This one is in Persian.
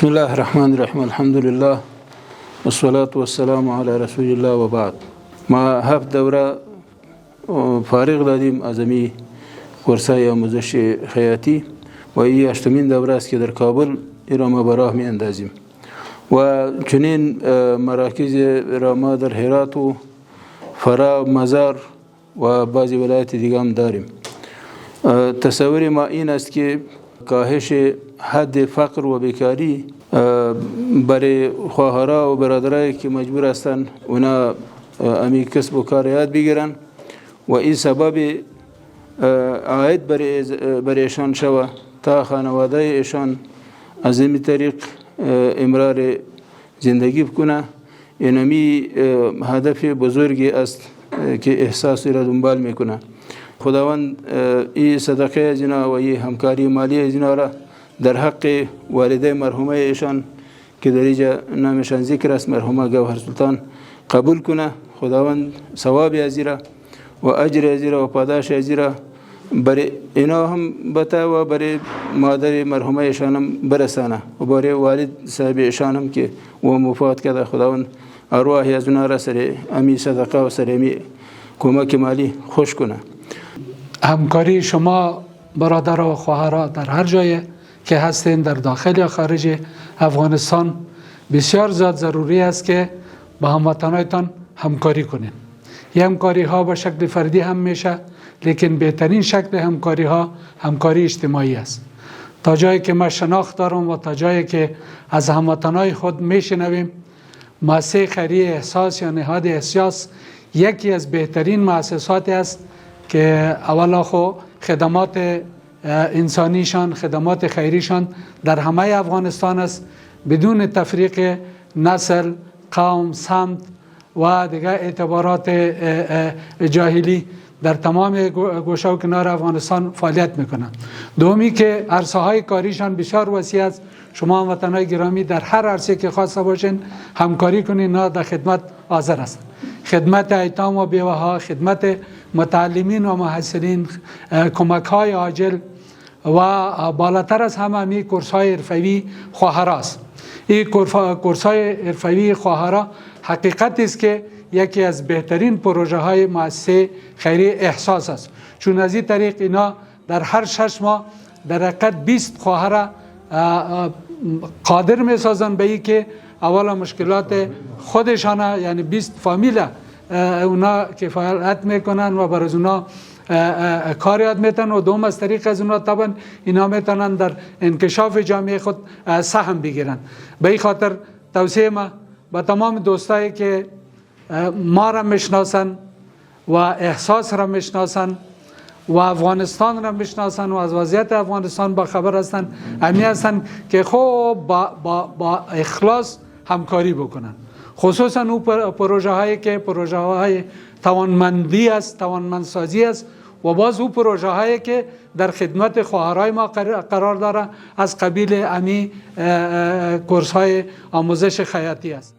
بسم الله الرحمن الرحیم. الحمد لله والصلاة والسلام على رسول الله و بعد. ما 7 دوره فارغ دادیم از امی کورسای آموزش خیاطی و این 8مین دوره است که در کابل ایران به راه می اندازیم و چنین مراکز را ما در هرات و فرا و مزار و بعضی ولایت دیگه هم داریم. تصور ما این است که کاهش حد فقر و بیکاری برای خواهرها و برادرایی که مجبور هستند اونا امی کسب و کار یاد بگیرن و این سبب عاید برایشان شوه تا خانواده ایشان از این طریق امرار زندگی بکنه. اینمی هدف بزرگی است که احساسی را دنبال میکنه. خداوند این صدقه از اینا و این همکاری مالی از اینا را در حق والده مرحومه ایشان که در اینجا نامشان ذکر است، مرحومه گوهر سلطان، قبول کنه. خداوند ثواب از اینا و اجر از اینا و پاداش از اینا برای اینا هم بته و برای مادر مرحومه ایشان هم برسانه و برای والد صاحب ایشان هم که و مفاد کرده. خداوند ارواح از اونا را سر امی صدقه و سر امی کمک مالی خوش کنه. همکاری شما برادر و خواهرها در هر جای که هستین در داخل یا خارج افغانستان بسیار زیاد ضروری است که با هموطنانتان همکاری کنین. این همکاری ها به شکل فردی هم میشه، لیکن بهترین شکل همکاری ها همکاری اجتماعی است. تا جایی که ما شناخت دارم و تا جایی که از هموطنان خود میشنویم، مؤسسه خیریه احساس یا نهاد احساس یکی از بهترین مؤسساتی است که اولا خو خدمات انسانیشان، خدمات خیریشان در همه افغانستان است، بدون تفریق نسل، قوم، سمت و دیگر اعتبارات جاهلی در تمام گوشه و کنار افغانستان فعالیت میکنند. دومی که عرصه های کاریشان بسیار وسیع است. شما وطنای گرامی در هر عرصه که خواسته باشین همکاری کنین، نه در خدمت حاضر است. خدمت ایتام و بیوه ها، خدمت متعلمین و محصلین، کمک های عاجل و بالاتر از همه می کورس های حرفوی خواهرها است. این کورس های حرفوی خواهرها حقیقت است که یکی از بهترین پروژه های مؤسسه خیری احساس است، چون از این طریق اینا در هر 6 ماه در حقیقت 20 خواهر قادر می سازن به این که اولا مشکلات خودشان، یعنی 20 فامیل اونا کفایت میکنن و بر از اونا کار یاد میتن و دوم از طریق از اونا طبعا اینا میتونن در انکشاف جامعه خود سهم بگیرن. به این خاطر توصیه ما به تمام دوستایی که ما را میشناسن و احساس را میشناسن و افغانستان را میشناسن و از وضعیت افغانستان با خبر هستن، امی هستن که خوب با اخلاص همکاری بکنن، خصوصا اون پروژه هایی که پروژه های توانمندی است، توانمندسازی است و باز اون پروژه هایی که در خدمت خواهرای ما قرار داره از قبیل امی کورس های آموزش خیاطی است.